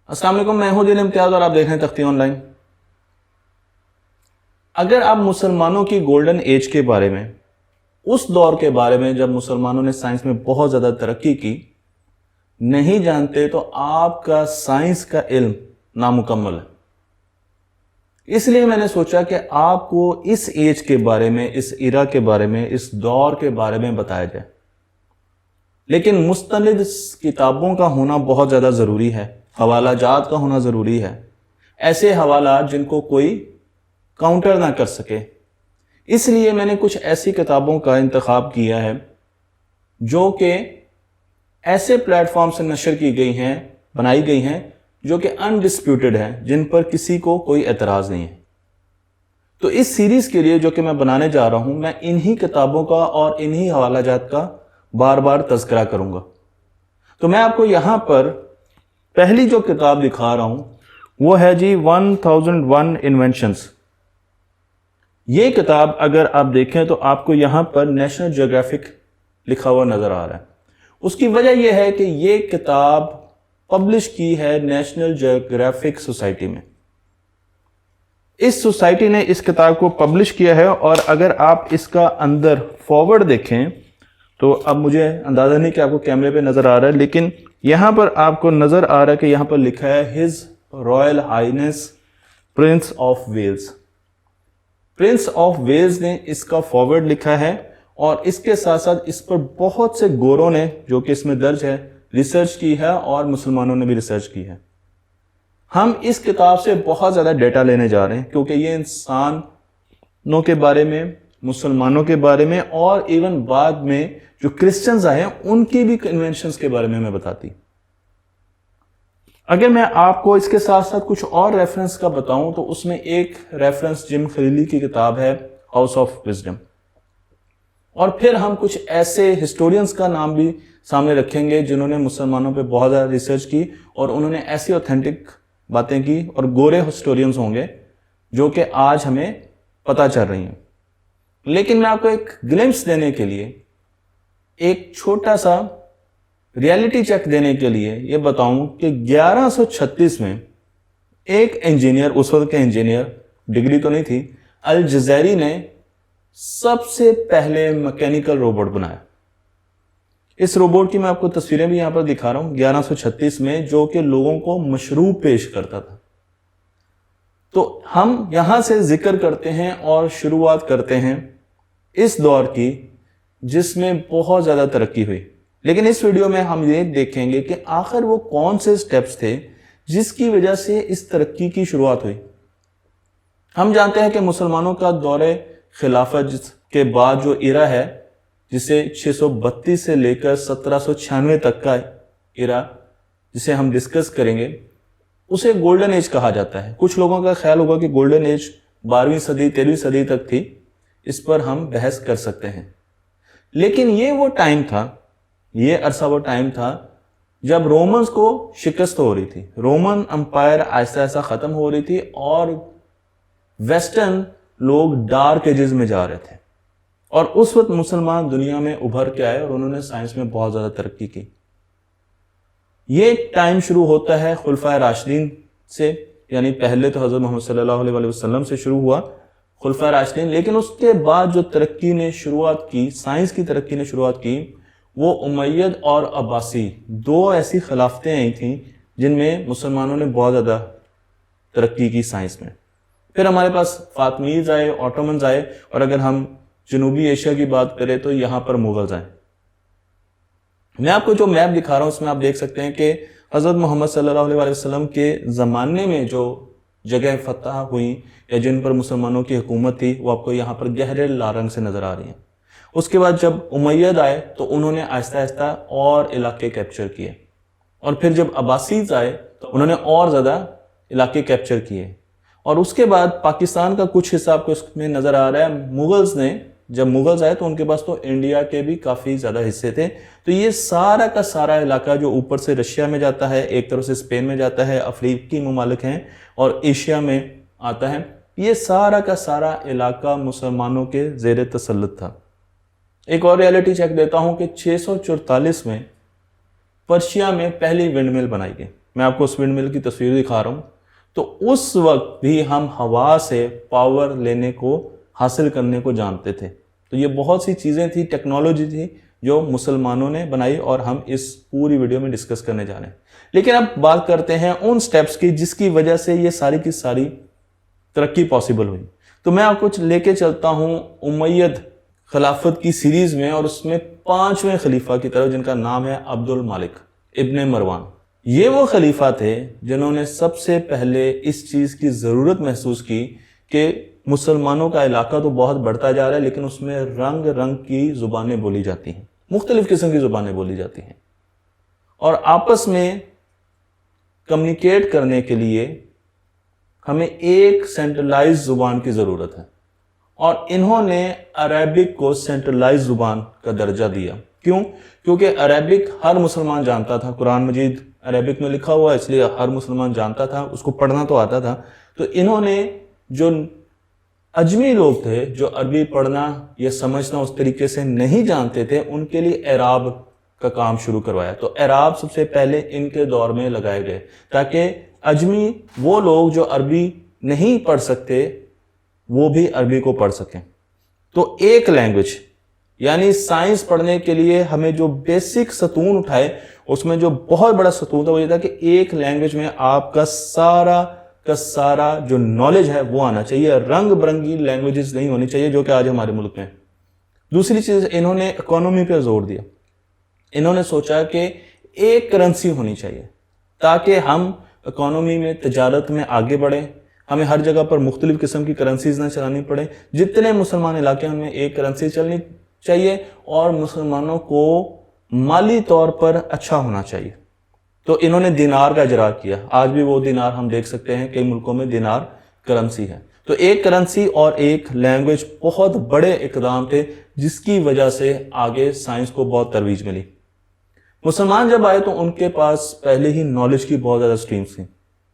السلام علیکم، میں ہوں دین امتیاز اور آپ دیکھ رہے ہیں تختی آن لائن۔ اگر آپ مسلمانوں کی گولڈن ایج کے بارے میں، اس دور کے بارے میں جب مسلمانوں نے سائنس میں بہت زیادہ ترقی کی، نہیں جانتے تو آپ کا سائنس کا علم نامکمل ہے۔ اس لیے میں نے سوچا کہ آپ کو اس ایج کے بارے میں، اس ایرا کے بارے میں، اس دور کے بارے میں بتایا جائے۔ لیکن مستند کتابوں کا ہونا بہت زیادہ ضروری ہے، حوالہ جات کا ہونا ضروری ہے، ایسے حوالات جن کو کوئی کاؤنٹر نہ کر سکے۔ اس لیے میں نے کچھ ایسی کتابوں کا انتخاب کیا ہے جو کہ ایسے پلیٹ فارم سے نشر کی گئی ہیں، بنائی گئی ہیں جو کہ انڈسپیوٹڈ ہے، جن پر کسی کو کوئی اعتراض نہیں ہے۔ تو اس سیریز کے لیے جو کہ میں بنانے جا رہا ہوں، میں انہی کتابوں کا اور انہی حوالہ جات کا بار بار تذکرہ کروں گا۔ تو میں آپ کو یہاں پر پہلی جو کتاب دکھا رہا ہوں وہ ہے 1001 انوینشنز۔ یہ کتاب اگر آپ دیکھیں تو آپ کو یہاں پر نیشنل جیوگرافک لکھا ہوا نظر آ رہا ہے۔ اس کی وجہ یہ ہے کہ یہ کتاب پبلش کی ہے نیشنل جیوگرافک سوسائٹی میں۔ اس سوسائٹی نے اس کتاب کو پبلش کیا ہے، اور اگر آپ اس کا اندر فارورڈ دیکھیں تو اب مجھے اندازہ نہیں کہ آپ کو کیمرے پہ نظر آ رہا ہے، لیکن یہاں پر آپ کو نظر آ رہا ہے کہ یہاں پر لکھا ہے his royal highness prince of Wales. Prince of Wales نے اس کا فارورڈ لکھا ہے، اور اس کے ساتھ ساتھ اس پر بہت سے گوروں نے، جو کہ اس میں درج ہے، ریسرچ کی ہے، اور مسلمانوں نے بھی ریسرچ کی ہے۔ ہم اس کتاب سے بہت زیادہ ڈیٹا لینے جا رہے ہیں، کیونکہ یہ انسانوں کے بارے میں، مسلمانوں کے بارے میں، اور ایون بعد میں جو کرسچنز آئے ہیں ان کی بھی کنونشنز کے بارے میں ہمیں بتاتی۔ اگر میں آپ کو اس کے ساتھ ساتھ کچھ اور ریفرنس کا بتاؤں تو اس میں ایک ریفرنس جم خلیلی کی کتاب ہے ہاؤس آف وزڈم، اور پھر ہم کچھ ایسے ہسٹورینز کا نام بھی سامنے رکھیں گے جنہوں نے مسلمانوں پہ بہت زیادہ ریسرچ کی، اور انہوں نے ایسی اوتھینٹک باتیں کی، اور گورے ہسٹورینز ہوں گے جو کہ آج ہمیں پتہ چل رہی ہیں۔ لیکن میں آپ کو ایک گلمپس دینے کے لیے، ایک چھوٹا سا ریالٹی چیک دینے کے لیے یہ بتاؤں کہ 1136 میں ایک انجینئر، اس وقت کے انجینئر، ڈگری تو نہیں تھی، الجزائری نے سب سے پہلے میکینیکل روبوٹ بنایا۔ اس روبوٹ کی میں آپ کو تصویریں بھی یہاں پر دکھا رہا ہوں، 1136 میں، جو کہ لوگوں کو مشروب پیش کرتا تھا۔ تو ہم یہاں سے ذکر کرتے ہیں اور شروعات کرتے ہیں اس دور کی جس میں بہت زیادہ ترقی ہوئی۔ لیکن اس ویڈیو میں ہم یہ دیکھیں گے کہ آخر وہ کون سے سٹیپس تھے جس کی وجہ سے اس ترقی کی شروعات ہوئی۔ ہم جانتے ہیں کہ مسلمانوں کا دور خلافت کے بعد جو ایرا ہے، جسے 632 سے لے کر 1796 تک کا ایرا جسے ہم ڈسکس کریں گے، اسے گولڈن ایج کہا جاتا ہے۔ کچھ لوگوں کا خیال ہوگا کہ گولڈن ایج 12ویں صدی 13ویں صدی تک تھی، اس پر ہم بحث کر سکتے ہیں۔ لیکن یہ وہ ٹائم تھا، یہ عرصہ وہ ٹائم تھا جب رومنز کو شکست ہو رہی تھی، رومن امپائر آہستہ آہستہ ختم ہو رہی تھی، اور ویسٹرن لوگ ڈارک ایجز میں جا رہے تھے، اور اس وقت مسلمان دنیا میں ابھر کے آئے اور انہوں نے سائنس میں بہت زیادہ ترقی کی۔ یہ ٹائم شروع ہوتا ہے خلفائے راشدین سے، یعنی پہلے تو حضرت محمد صلی اللہ علیہ وسلم سے شروع ہوا خلفائے راشدین، لیکن اس کے بعد جو ترقی نے شروعات کی، سائنس کی ترقی نے شروعات کی، وہ امید اور عباسی، دو ایسی خلافتیں آئی تھیں جن میں مسلمانوں نے بہت زیادہ ترقی کی سائنس میں۔ پھر ہمارے پاس فاطمیز آئے، آٹومنز آئے، اور اگر ہم جنوبی ایشیا کی بات کریں تو یہاں پر مغلز آئے۔ میں آپ کو جو میپ دکھا رہا ہوں اس میں آپ دیکھ سکتے ہیں کہ حضرت محمد صلی اللہ علیہ وسلم کے زمانے میں جو جگہ فتح ہوئی یا جن پر مسلمانوں کی حکومت تھی، وہ آپ کو یہاں پر گہرے لال رنگ سے نظر آ رہی ہیں۔ اس کے بعد جب امید آئے تو انہوں نے آہستہ آہستہ اور علاقے کیپچر کیے، اور پھر جب عباسیز آئے تو انہوں نے اور زیادہ علاقے کیپچر کیے، اور اس کے بعد پاکستان کا کچھ حصہ آپ کو اس میں نظر آ رہا ہے۔ مغلز نے، جب مغلز آئے تو ان کے پاس تو انڈیا کے بھی کافی زیادہ حصے تھے، تو یہ سارا کا سارا علاقہ جو اوپر سے رشیا میں جاتا ہے، ایک طرف سے اسپین میں جاتا ہے، افریقی ممالک ہیں، اور ایشیا میں آتا ہے، یہ سارا کا سارا علاقہ مسلمانوں کے زیر تسلط تھا۔ ایک اور ریالٹی چیک دیتا ہوں کہ 644 میں پرشیا میں پہلی ونڈ مل بنائی گئی۔ میں آپ کو اس ونڈ مل کی تصویر دکھا رہا ہوں، تو اس وقت بھی ہم ہوا سے پاور لینے کو حاصل کرنے کو جانتے تھے. تو یہ بہت سی چیزیں تھی، ٹیکنالوجی تھی جو مسلمانوں نے بنائی اور ہم اس پوری ویڈیو میں ڈسکس کرنے جا رہے ہیں. لیکن اب بات کرتے ہیں ان سٹیپس کی جس کی وجہ سے یہ ساری کی ساری ترقی پاسبل ہوئی. تو میں آپ کو لے کے چلتا ہوں امید خلافت کی سیریز میں، اور اس میں 5ویں خلیفہ کی طرف جن کا نام ہے عبد الملک ابن مروان. یہ وہ خلیفہ تھے جنہوں نے سب سے پہلے اس چیز کی ضرورت محسوس کی کہ مسلمانوں کا علاقہ تو بہت بڑھتا جا رہا ہے، لیکن اس میں رنگ رنگ کی زبانیں بولی جاتی ہیں، مختلف قسم کی زبانیں بولی جاتی ہیں، اور آپس میں کمیونیکیٹ کرنے کے لیے ہمیں ایک سینٹرلائز زبان کی ضرورت ہے. اور انہوں نے عربک کو سینٹرلائز زبان کا درجہ دیا. کیوں؟ کیونکہ عربک ہر مسلمان جانتا تھا، قرآن مجید عربک میں لکھا ہوا ہے، اس لیے ہر مسلمان جانتا تھا، اس کو پڑھنا تو آتا تھا. تو انہوں نے جو اجمی لوگ تھے جو عربی پڑھنا یا سمجھنا اس طریقے سے نہیں جانتے تھے، ان کے لیے اعراب کا کام شروع کروایا. تو اعراب سب سے پہلے ان کے دور میں لگائے گئے تاکہ اجمی وہ لوگ جو عربی نہیں پڑھ سکتے وہ بھی عربی کو پڑھ سکیں. تو ایک لینگویج، یعنی سائنس پڑھنے کے لیے ہمیں جو بیسک ستون اٹھائے اس میں جو بہت بڑا ستون تھا وہ یہ تھا کہ ایک لینگویج میں آپ کا سارا کا سارا جو نالج ہے وہ آنا چاہیے. رنگ برنگی لینگویجز نہیں ہونی چاہیے جو کہ آج ہمارے ملک میں. دوسری چیز، انہوں نے اکانومی پہ زور دیا. انہوں نے سوچا کہ ایک کرنسی ہونی چاہیے تاکہ ہم اکانومی میں، تجارت میں آگے بڑھیں. ہمیں ہر جگہ پر مختلف قسم کی کرنسیز نہ چلانی پڑے. جتنے مسلمان علاقے ہیں ان میں ایک کرنسی چلنی چاہیے اور مسلمانوں کو مالی طور پر اچھا ہونا چاہیے. تو انہوں نے دینار کا اجرا کیا. آج بھی وہ دینار ہم دیکھ سکتے ہیں کئی ملکوں میں دینار کرنسی ہے. تو ایک کرنسی اور ایک لینگویج بہت بڑے اقدام تھے جس کی وجہ سے آگے سائنس کو بہت ترویج ملی. مسلمان جب آئے تو ان کے پاس پہلے ہی نالج کی بہت زیادہ سٹریمز تھیں.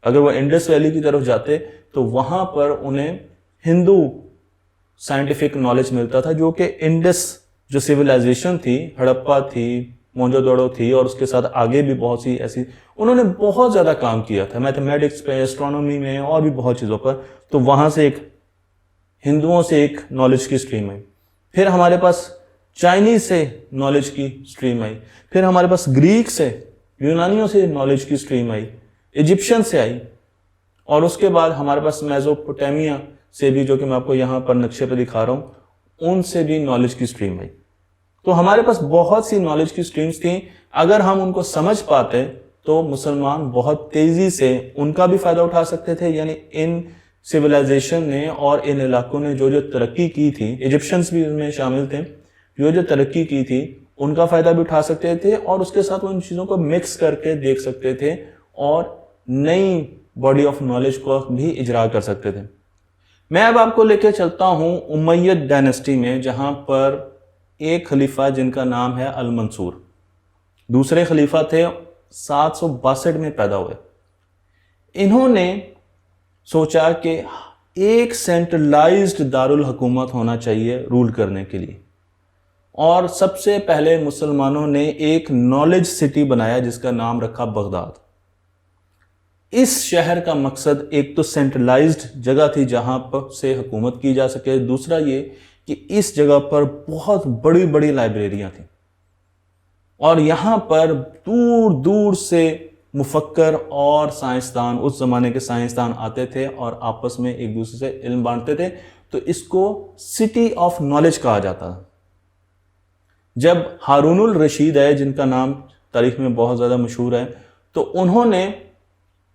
اگر وہ انڈس ویلی کی طرف جاتے تو وہاں پر انہیں ہندو سائنٹیفک نالج ملتا تھا، جو کہ انڈس جو سیولائزیشن تھی، ہڑپا تھی، مونجو دوڑو تھی، اور اس کے ساتھ آگے بھی بہت سی ایسی، انہوں نے بہت زیادہ کام کیا تھا میتھمیٹکس پہ، اسٹرانومی میں اور بھی بہت چیزوں پر. تو وہاں سے ایک ہندوؤں سے ایک نالج کی سٹریم آئی. پھر ہمارے پاس چائنیز سے نالج کی سٹریم آئی. پھر ہمارے پاس گریک سے، یونانیوں سے نالج کی سٹریم آئی. ایجپشن سے آئی. اور اس کے بعد ہمارے پاس میزوپوٹیمیا سے بھی، جو کہ میں آپ کو یہاں پر نقشے پہ دکھا رہا ہوں، ان سے بھی نالج کی سٹریم آئی. تو ہمارے پاس بہت سی نالج کی سٹریمز تھیں. اگر ہم ان کو سمجھ پاتے تو مسلمان بہت تیزی سے ان کا بھی فائدہ اٹھا سکتے تھے. یعنی ان سیولائزیشن نے اور ان علاقوں نے جو ترقی کی تھی، ایجپشنز بھی ان میں شامل تھے، جو ترقی کی تھی ان کا فائدہ بھی اٹھا سکتے تھے، اور اس کے ساتھ وہ ان چیزوں کو مکس کر کے دیکھ سکتے تھے اور نئی باڈی آف نالج کو بھی اجرا کر سکتے تھے. میں اب آپ کو لے کے چلتا ہوں امید ڈائنسٹی میں، جہاں پر ایک خلیفہ جن کا نام ہے المنصور. دوسرے خلیفہ تھے 762 میں پیدا ہوئے. انہوں نے سوچا کہ ایک سینٹرلائزڈ دارالحکومت ہونا چاہیے رول کرنے کے لیے، اور سب سے پہلے مسلمانوں نے ایک نالج سٹی بنایا جس کا نام رکھا بغداد. اس شہر کا مقصد ایک تو سینٹرلائزڈ جگہ تھی جہاں پر سے حکومت کی جا سکے، دوسرا یہ کہ اس جگہ پر بہت بڑی بڑی لائبریریاں تھیں، اور یہاں پر دور دور سے مفکر اور سائنسدان، اس زمانے کے سائنسدان آتے تھے اور آپس میں ایک دوسرے سے علم بانٹتے تھے. تو اس کو سٹی آف نالج کہا جاتا ہے. جب ہارون الرشید ہے، جن کا نام تاریخ میں بہت زیادہ مشہور ہے، تو انہوں نے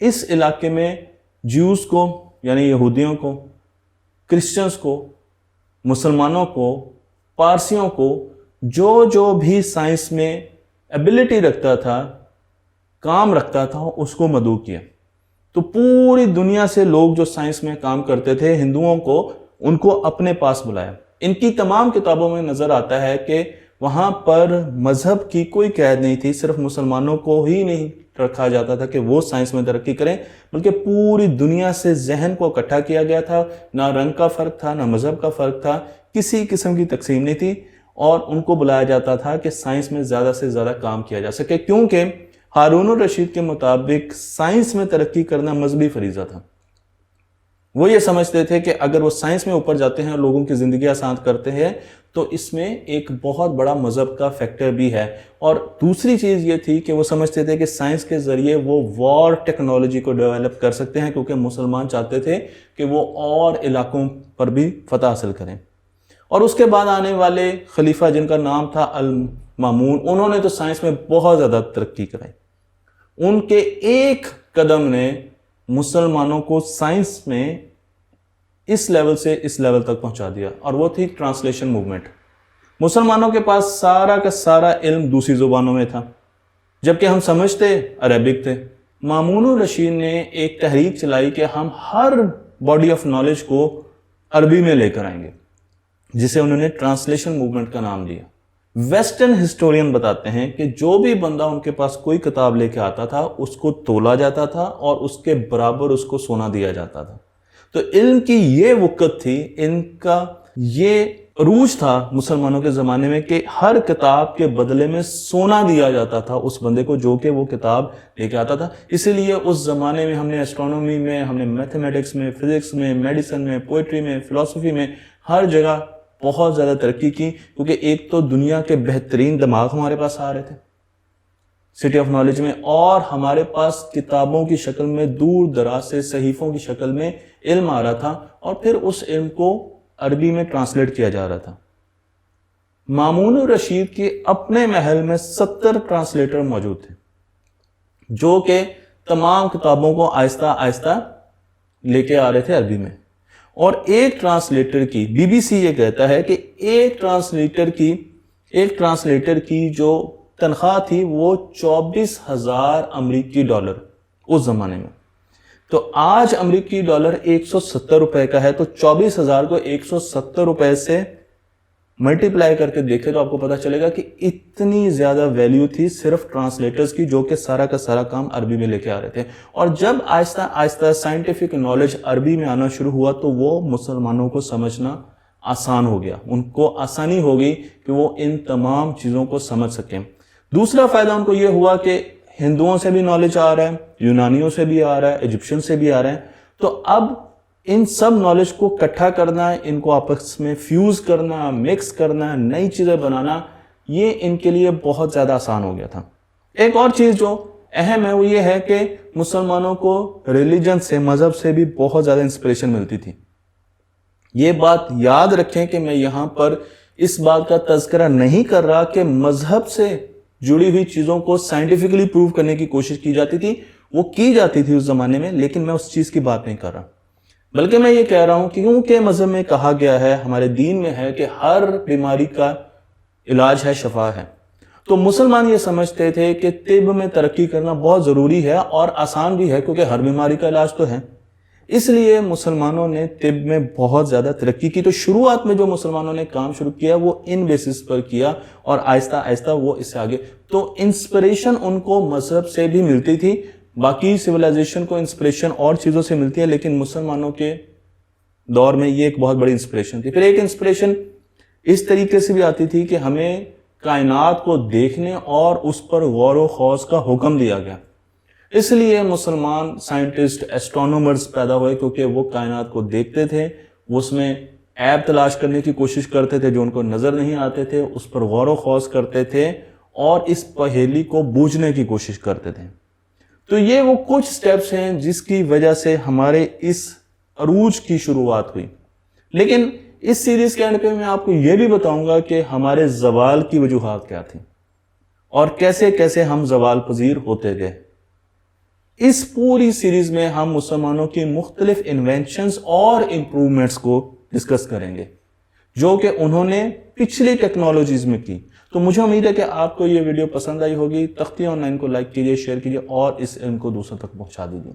اس علاقے میں جیوز کو، یعنی یہودیوں کو، کرسچنز کو، مسلمانوں کو، پارسیوں کو، جو بھی سائنس میں ایبلٹی رکھتا تھا، کام رکھتا تھا، اس کو مدعو کیا. تو پوری دنیا سے لوگ جو سائنس میں کام کرتے تھے، ہندوؤں کو، ان کو اپنے پاس بلایا. ان کی تمام کتابوں میں نظر آتا ہے کہ وہاں پر مذہب کی کوئی قید نہیں تھی. صرف مسلمانوں کو ہی نہیں رکھا جاتا تھا کہ وہ سائنس میں ترقی کریں، بلکہ پوری دنیا سے ذہن کو اکٹھا کیا گیا تھا. نہ رنگ کا فرق تھا، نہ مذہب کا فرق تھا، کسی قسم کی تقسیم نہیں تھی، اور ان کو بلایا جاتا تھا کہ سائنس میں زیادہ سے زیادہ کام کیا جا سکے. کیونکہ ہارون الرشید کے مطابق سائنس میں ترقی کرنا مذہبی فریضہ تھا. وہ یہ سمجھتے تھے کہ اگر وہ سائنس میں اوپر جاتے ہیں اور لوگوں کی زندگی آسان کرتے ہیں تو اس میں ایک بہت بڑا مذہب کا فیکٹر بھی ہے. اور دوسری چیز یہ تھی کہ وہ سمجھتے تھے کہ سائنس کے ذریعے وہ وار ٹیکنالوجی کو ڈیولپ کر سکتے ہیں، کیونکہ مسلمان چاہتے تھے کہ وہ اور علاقوں پر بھی فتح حاصل کریں. اور اس کے بعد آنے والے خلیفہ جن کا نام تھا المامون، انہوں نے تو سائنس میں بہت زیادہ ترقی کرائی. ان کے ایک قدم نے مسلمانوں کو سائنس میں اس لیول سے اس لیول تک پہنچا دیا، اور وہ تھی ٹرانسلیشن موومنٹ. مسلمانوں کے پاس سارا کا سارا علم دوسری زبانوں میں تھا، جبکہ ہم سمجھتے عربک تھے. مامون الرشید نے ایک تحریک چلائی کہ ہم ہر باڈی آف نالج کو عربی میں لے کر آئیں گے، جسے انہوں نے ٹرانسلیشن موومنٹ کا نام دیا. ویسٹرن ہسٹورین بتاتے ہیں کہ جو بھی بندہ ان کے پاس کوئی کتاب لے کے آتا تھا اس کو تولا جاتا تھا اور اس کے برابر اس کو سونا دیا جاتا تھا. تو علم کی یہ وقت تھی، ان کا یہ عروج تھا مسلمانوں کے زمانے میں کہ ہر کتاب کے بدلے میں سونا دیا جاتا تھا اس بندے کو جو کہ وہ کتاب لے کے آتا تھا. اسی لیے اس زمانے میں ہم نے اسٹرانومی میں، ہم نے میتھمیٹکس میں، فزکس میں، میڈیسن میں، پوئٹری میں، فلسفی میں، ہر جگہ بہت زیادہ ترقی کی، کیونکہ ایک تو دنیا کے بہترین دماغ ہمارے پاس آ رہے تھے سٹی آف نالج میں، اور ہمارے پاس کتابوں کی شکل میں دور دراز سے صحیفوں کی شکل میں علم آ رہا تھا، اور پھر اس علم کو عربی میں ٹرانسلیٹ کیا جا رہا تھا. مامون الرشید کے اپنے محل میں 70 ٹرانسلیٹر موجود تھے جو کہ تمام کتابوں کو آہستہ آہستہ لے کے آ رہے تھے عربی میں. اور ایک ٹرانسلیٹر کی بی بی سی یہ کہتا ہے کہ ایک ٹرانسلیٹر کی جو تنخواہ تھی وہ 24,000 امریکی ڈالر اس زمانے میں. تو آج امریکی ڈالر 170 روپے کا ہے، تو 24,000 کو 170 روپے سے ملٹیپلائی کر کے دیکھیں تو آپ کو پتا چلے گا کہ اتنی زیادہ ویلیو تھی صرف ٹرانسلیٹرز کی، جو کہ سارا کا سارا کام عربی میں لے کے آ رہے تھے. اور جب آہستہ آہستہ سائنٹیفک نالج عربی میں آنا شروع ہوا تو وہ مسلمانوں کو سمجھنا آسان ہو گیا، ان کو آسانی ہو گئی کہ وہ ان تمام چیزوں کو سمجھ سکیں. دوسرا فائدہ ان کو یہ ہوا کہ ہندوؤں سے بھی نالج آ رہا ہے، یونانیوں سے بھی آ رہا ہے، ایجپشن سے بھی آ رہا ہے. تو اب ان سب نالج کو اکٹھا کرنا، ان کو آپس میں فیوز کرنا، مکس کرنا، نئی چیزیں بنانا، یہ ان کے لیے بہت زیادہ آسان ہو گیا تھا. ایک اور چیز جو اہم ہے وہ یہ ہے کہ مسلمانوں کو ریلیجن سے، مذہب سے بھی بہت زیادہ انسپریشن ملتی تھی. یہ بات یاد رکھیں کہ میں یہاں پر اس بات کا تذکرہ نہیں کر رہا کہ مذہب سے جڑی ہوئی چیزوں کو سائنٹیفکلی پروو کرنے کی کوشش کی جاتی تھی، وہ کی جاتی تھی اس زمانے میں، لیکن میں اس چیز کی بات نہیں کر رہا، بلکہ میں یہ کہہ رہا ہوں کہ کیونکہ مذہب میں کہا گیا ہے، ہمارے دین میں ہے کہ ہر بیماری کا علاج ہے، شفا ہے. تو مسلمان یہ سمجھتے تھے کہ طب میں ترقی کرنا بہت ضروری ہے اور آسان بھی ہے، کیونکہ ہر بیماری کا علاج تو ہے. اس لیے مسلمانوں نے طب میں بہت زیادہ ترقی کی. تو شروعات میں جو مسلمانوں نے کام شروع کیا وہ ان بیسس پر کیا، اور آہستہ آہستہ وہ اس سے آگے. تو انسپریشن ان کو مذہب سے بھی ملتی تھی، باقی سویلائزیشن کو انسپریشن اور چیزوں سے ملتی ہے، لیکن مسلمانوں کے دور میں یہ ایک بہت بڑی انسپریشن تھی. پھر ایک انسپریشن اس طریقے سے بھی آتی تھی کہ ہمیں کائنات کو دیکھنے اور اس پر غور و خوض کا حکم دیا گیا. اس لیے مسلمان سائنٹسٹ، ایسٹرونومرز پیدا ہوئے، کیونکہ وہ کائنات کو دیکھتے تھے، اس میں عیب تلاش کرنے کی کوشش کرتے تھے جو ان کو نظر نہیں آتے تھے، اس پر غور و خوض کرتے تھے اور اس پہیلی کو بوجھنے کی کوشش کرتے تھے. تو یہ وہ کچھ سٹیپس ہیں جس کی وجہ سے ہمارے اس عروج کی شروعات ہوئی. لیکن اس سیریز کے اینڈ پہ میں آپ کو یہ بھی بتاؤں گا کہ ہمارے زوال کی وجوہات کیا تھیں اور کیسے کیسے ہم زوال پذیر ہوتے گئے. اس پوری سیریز میں ہم مسلمانوں کی مختلف انوینشنز اور امپروومنٹس کو ڈسکس کریں گے جو کہ انہوں نے پچھلی ٹیکنالوجیز میں کی. تو مجھے امید ہے کہ آپ کو یہ ویڈیو پسند آئی ہوگی. تختی آن لائن کو لائک کیجئے، شیئر کیجئے اور اس علم کو دوسروں تک پہنچا دیجئے.